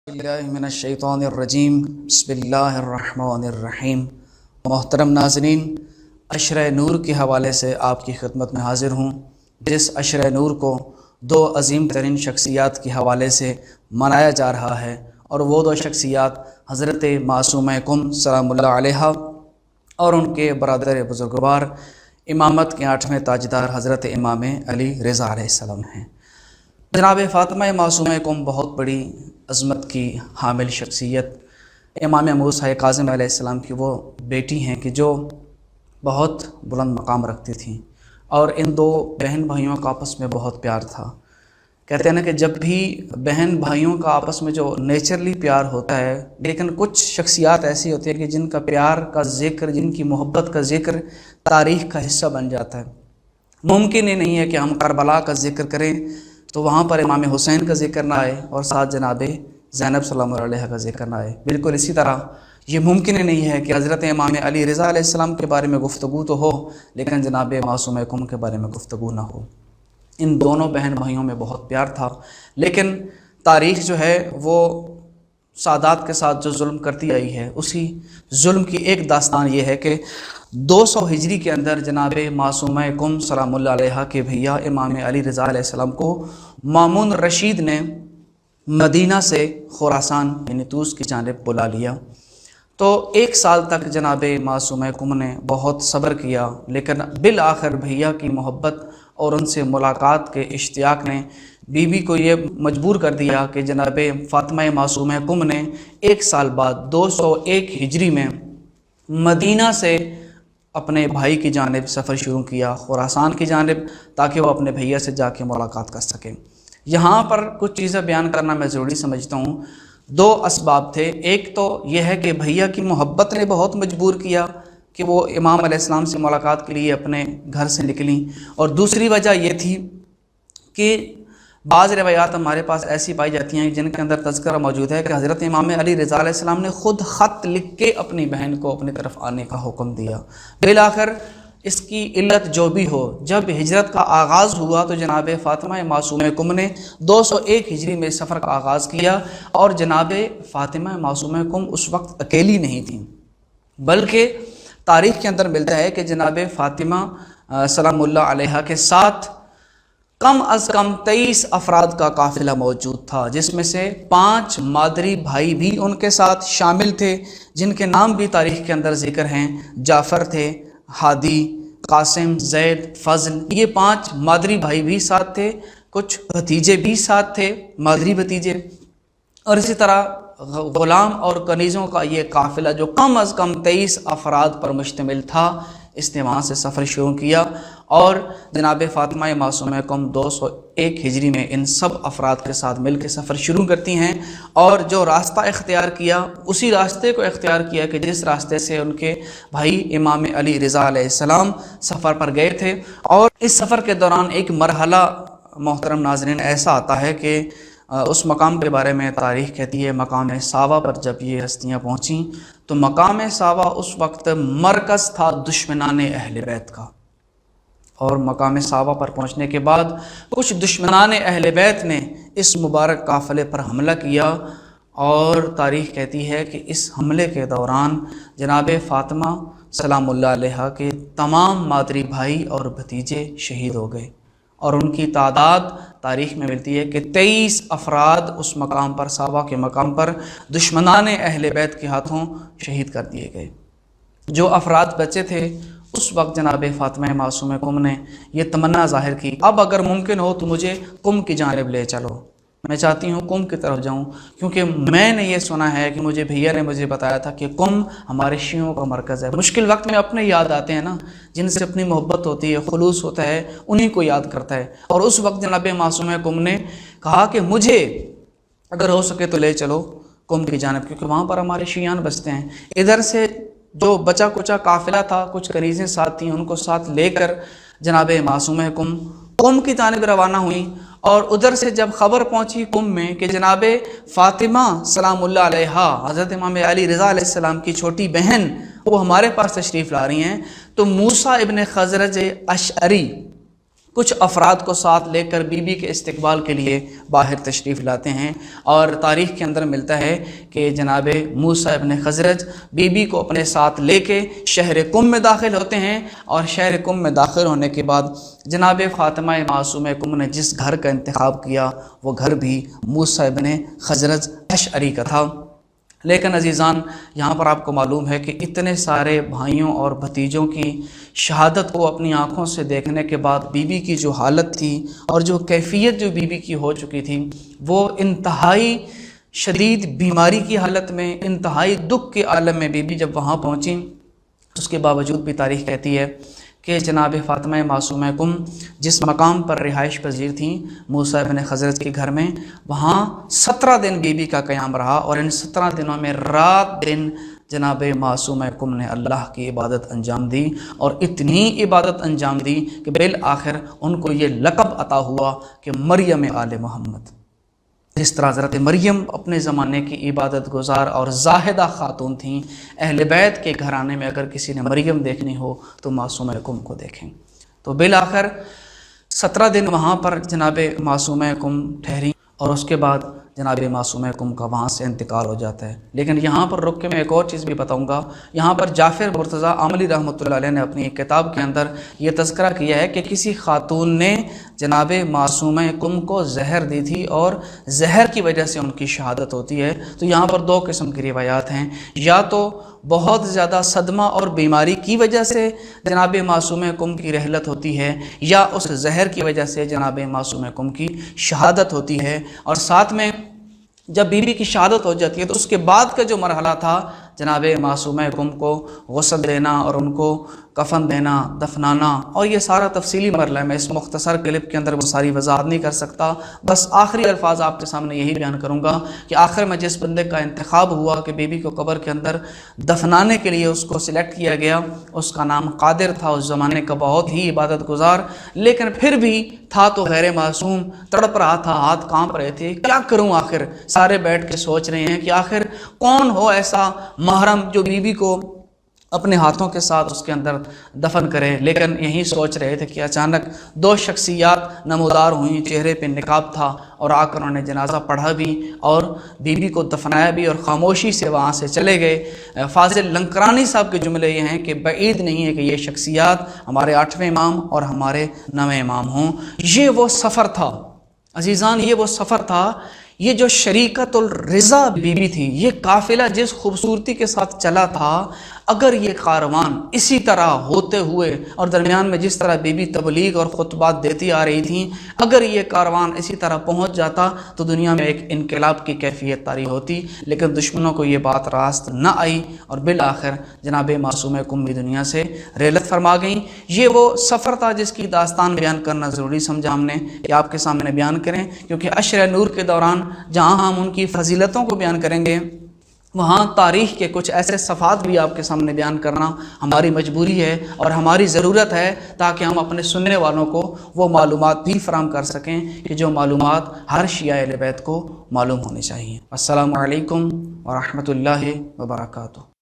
اللہ من الشیطان الرجیم بسم اللہ الرحمن الرحیم۔ محترم ناظرین، عشرہ نور کے حوالے سے آپ کی خدمت میں حاضر ہوں، جس عشرہ نور کو دو عظیم ترین شخصیات کے حوالے سے منایا جا رہا ہے، اور وہ دو شخصیات حضرت معصومہ کم سلام اللہ علیہا اور ان کے برادر بزرگوار امامت کے 8ویں تاجدار حضرت امام علی رضا علیہ السلام ہیں۔ جناب فاطمہ معصومہ کم بہت بڑی عظمت کی حامل شخصیت، امام موسیٰ کاظم علیہ السلام کی وہ بیٹی ہیں کہ جو بہت بلند مقام رکھتی تھیں، اور ان دو بہن بھائیوں کا آپس میں بہت پیار تھا۔ کہتے ہیں نا کہ جب بھی بہن بھائیوں کا آپس میں جو نیچرلی پیار ہوتا ہے، لیکن کچھ شخصیات ایسی ہوتی ہیں کہ جن کا پیار کا ذکر، جن کی محبت کا ذکر تاریخ کا حصہ بن جاتا ہے۔ ممکن ہی نہیں ہے کہ ہم کربلا کا ذکر کریں تو وہاں پر امام حسین کا ذکر نہ آئے اور ساتھ جناب زینب سلام اللہ علیہ کا ذکر نہ آئے۔ بالکل اسی طرح یہ ممکن ہی نہیں ہے کہ حضرت امام علی رضا علیہ السلام کے بارے میں گفتگو تو ہو لیکن جناب معصومہ کم کے بارے میں گفتگو نہ ہو۔ ان دونوں بہن بھائیوں میں بہت پیار تھا، لیکن تاریخ جو ہے وہ سادات کے ساتھ جو ظلم کرتی آئی ہے، اسی ظلم کی ایک داستان یہ ہے کہ 200 ہجری کے اندر جناب معصومہ کم سلام اللہ علیہ کے بھیا امام علی رضا علیہ السلام کو مامون رشید نے مدینہ سے خراسان یعنی طوس کی جانب بلا لیا۔ تو 1 سال تک جناب معصومہ کم نے بہت صبر کیا، لیکن بالآخر بھیا کی محبت اور ان سے ملاقات کے اشتیاق نے بی بی کو یہ مجبور کر دیا کہ جناب فاطمہ معصومہ کم نے 1 سال بعد 201 ہجری میں مدینہ سے اپنے بھائی کی جانب سفر شروع کیا، خراسان کی جانب، تاکہ وہ اپنے بھیا سے جا کے ملاقات کر سکیں۔ یہاں پر کچھ چیزیں بیان کرنا میں ضروری سمجھتا ہوں۔ 2 اسباب تھے، ایک تو یہ ہے کہ بھیا کی محبت نے بہت مجبور کیا کہ وہ امام علیہ السلام سے ملاقات کے لیے اپنے گھر سے نکلیں، اور دوسری وجہ یہ تھی کہ بعض روایات ہمارے پاس ایسی پائی جاتی ہیں جن کے اندر تذکرہ موجود ہے کہ حضرت امام علی رضا علیہ السلام نے خود خط لکھ کے اپنی بہن کو اپنی طرف آنے کا حکم دیا۔ بالآخر اس کی علت جو بھی ہو، جب ہجرت کا آغاز ہوا تو جناب فاطمہ معصومہ کم نے 201 ہجری میں سفر کا آغاز کیا، اور جناب فاطمہ معصومہ کم اس وقت اکیلی نہیں تھیں، بلکہ تاریخ کے اندر ملتا ہے کہ جناب فاطمہ سلام اللہ علیہ کے ساتھ کم از کم 23 افراد کا قافلہ موجود تھا، جس میں سے 5 مادری بھائی بھی ان کے ساتھ شامل تھے، جن کے نام بھی تاریخ کے اندر ذکر ہیں۔ جعفر تھے، ہادی، قاسم، زید، فضل، یہ 5 مادری بھائی بھی ساتھ تھے، کچھ بھتیجے بھی ساتھ تھے، مادری بھتیجے، اور اسی طرح غلام اور کنیزوں کا یہ قافلہ جو کم از کم 23 افراد پر مشتمل تھا، اس نے وہاں سے سفر شروع کیا، اور جناب فاطمہ معصومہ کم 201 ہجری میں ان سب افراد کے ساتھ مل کے سفر شروع کرتی ہیں، اور جو راستہ اختیار کیا اسی راستے کو اختیار کیا کہ جس راستے سے ان کے بھائی امام علی رضا علیہ السلام سفر پر گئے تھے۔ اور اس سفر کے دوران ایک مرحلہ محترم ناظرین ایسا آتا ہے کہ اس مقام کے بارے میں تاریخ کہتی ہے، مقام صابہ پر جب یہ ہستیاں پہنچیں تو مقام صابہ اس وقت مرکز تھا دشمنان اہل بیت کا، اور مقام صابہ پر پہنچنے کے بعد کچھ دشمنان اہل بیت نے اس مبارک قافلے پر حملہ کیا، اور تاریخ کہتی ہے کہ اس حملے کے دوران جناب فاطمہ سلام اللہ علیہ کے تمام مادری بھائی اور بھتیجے شہید ہو گئے، اور ان کی تعداد تاریخ میں ملتی ہے کہ 23 افراد اس مقام پر، صابہ کے مقام پر دشمنان اہل بیت کے ہاتھوں شہید کر دیے گئے۔ جو افراد بچے تھے اس وقت جناب فاطمہ معصومہ کم نے یہ تمنا ظاہر کی، اب اگر ممکن ہو تو مجھے کم کی جانب لے چلو، میں چاہتی ہوں کم کی طرف جاؤں، کیونکہ میں نے یہ سنا ہے کہ مجھے بھیا نے مجھے بتایا تھا کہ کم ہمارے شیعوں کا مرکز ہے۔ مشکل وقت میں اپنے یاد آتے ہیں نا، جن سے اپنی محبت ہوتی ہے، خلوص ہوتا ہے، انہی کو یاد کرتا ہے، اور اس وقت جناب معصومہ کم نے کہا کہ مجھے اگر ہو سکے تو لے چلو کم کی جانب، کیونکہ وہاں پر ہمارے شیعان بستے ہیں۔ ادھر سے جو بچا کچا قافلہ تھا، کچھ کنیزیں ساتھ تھیں، ان کو ساتھ لے کر جناب معصومہ کم کی جانب روانہ ہوئیں، اور ادھر سے جب خبر پہنچی کم میں کہ جناب فاطمہ سلام اللہ علیہ حضرت امام علی رضا علیہ السلام کی چھوٹی بہن وہ ہمارے پاس تشریف لا رہی ہیں، تو موسیٰ ابن خزرج اشعری کچھ افراد کو ساتھ لے کر بی بی کے استقبال کے لیے باہر تشریف لاتے ہیں، اور تاریخ کے اندر ملتا ہے کہ جناب موسیٰ ابن خزرج بی بی کو اپنے ساتھ لے کے شہر قم میں داخل ہوتے ہیں، اور شہر قم میں داخل ہونے کے بعد جناب فاطمہ معصومہ قم نے جس گھر کا انتخاب کیا وہ گھر بھی موسیٰ ابن خزرج اشعری کا تھا۔ لیکن عزیزان، یہاں پر آپ کو معلوم ہے کہ اتنے سارے بھائیوں اور بھتیجوں کی شہادت کو اپنی آنکھوں سے دیکھنے کے بعد بی بی کی جو حالت تھی اور جو کیفیت جو بی بی کی ہو چکی تھی، وہ انتہائی شدید بیماری کی حالت میں، انتہائی دکھ کے عالم میں بی بی جب وہاں پہنچیں، اس کے باوجود بھی تاریخ کہتی ہے کہ جناب فاطمہ معصومہ قم جس مقام پر رہائش پذیر تھیں موسیٰ ابن خزرج کے گھر میں، وہاں 17 دن بی بی کا قیام رہا، اور ان 17 دنوں میں رات دن جناب معصومہ قم نے اللہ کی عبادت انجام دی، اور اتنی عبادت انجام دی کہ بالآخر ان کو یہ لقب عطا ہوا کہ مریم آل محمد۔ جس طرح حضرت مریم اپنے زمانے کی عبادت گزار اور زاہدہ خاتون تھیں، اہل بیت کے گھرانے میں اگر کسی نے مریم دیکھنی ہو تو معصومہ قم کو دیکھیں۔ تو بالآخر 17 دن وہاں پر جناب معصومہ قم ٹھہری، اور اس کے بعد جناب معصومہ قم کا وہاں سے انتقال ہو جاتا ہے۔ لیکن یہاں پر رک کے میں ایک اور چیز بھی بتاؤں گا، یہاں پر جعفر مرتضیٰ عاملی رحمۃ اللہ علیہ نے اپنی ایک کتاب کے اندر یہ تذکرہ کیا ہے کہ کسی خاتون نے جناب معصومہ قم کو زہر دی تھی اور زہر کی وجہ سے ان کی شہادت ہوتی ہے۔ تو یہاں پر 2 قسم کی روایات ہیں، یا تو بہت زیادہ صدمہ اور بیماری کی وجہ سے جناب معصومہ قم کی رحلت ہوتی ہے، یا اس زہر کی وجہ سے جناب معصومہ قم کی شہادت ہوتی ہے۔ اور ساتھ میں جب بی بی کی شہادت ہو جاتی ہے تو اس کے بعد کا جو مرحلہ تھا، جناب معصومہ قم کو غسل دینا اور ان کو کفن دینا، دفنانا، اور یہ سارا تفصیلی مرحلہ ہے، میں اس مختصر کلپ کے اندر وہ ساری وضاحت نہیں کر سکتا۔ بس آخری الفاظ آپ کے سامنے یہی بیان کروں گا کہ آخر میں جس بندے کا انتخاب ہوا کہ بی بی کو قبر کے اندر دفنانے کے لیے اس کو سلیکٹ کیا گیا، اس کا نام قادر تھا، اس زمانے کا بہت ہی عبادت گزار، لیکن پھر بھی تھا تو غیر معصوم، تڑپ رہا تھا، ہاتھ کانپ رہے تھے، کیا کروں آخر؟ سارے بیٹھ کے سوچ رہے ہیں کہ آخر کون ہو ایسا محرم جو بی بی کو اپنے ہاتھوں کے ساتھ اس کے اندر دفن کرے۔ لیکن یہی سوچ رہے تھے کہ اچانک 2 شخصیات نمودار ہوئیں، چہرے پہ نقاب تھا، اور آ کر انہوں نے جنازہ پڑھا بھی اور بی بی کو دفنایا بھی، اور خاموشی سے وہاں سے چلے گئے۔ فاضل لنکرانی صاحب کے جملے یہ ہیں کہ بعید نہیں ہے کہ یہ شخصیات ہمارے 8ویں امام اور ہمارے 9ویں امام ہوں۔ یہ وہ سفر تھا عزیزان، یہ وہ سفر تھا، یہ جو شریکت الرضا بی بی تھی، یہ قافلہ جس خوبصورتی کے ساتھ چلا تھا، اگر یہ کاروان اسی طرح ہوتے ہوئے اور درمیان میں جس طرح بی بی تبلیغ اور خطبات دیتی آ رہی تھیں، اگر یہ کاروان اسی طرح پہنچ جاتا تو دنیا میں ایک انقلاب کی کیفیت طاری ہوتی۔ لیکن دشمنوں کو یہ بات راست نہ آئی، اور بالآخر جناب معصومہ قم بھی دنیا سے رحلت فرما گئیں۔ یہ وہ سفر تھا جس کی داستان بیان کرنا ضروری سمجھا ہم نے کہ آپ کے سامنے بیان کریں، کیونکہ عشر نور کے دوران جہاں ہم ان کی فضیلتوں کو بیان کریں گے، وہاں تاریخ کے کچھ ایسے صفحات بھی آپ کے سامنے بیان کرنا ہماری مجبوری ہے اور ہماری ضرورت ہے، تاکہ ہم اپنے سننے والوں کو وہ معلومات بھی فراہم کر سکیں کہ جو معلومات ہر شیعہ اہل بیت کو معلوم ہونی چاہیے۔ السلام علیکم ورحمۃ اللہ وبرکاتہ۔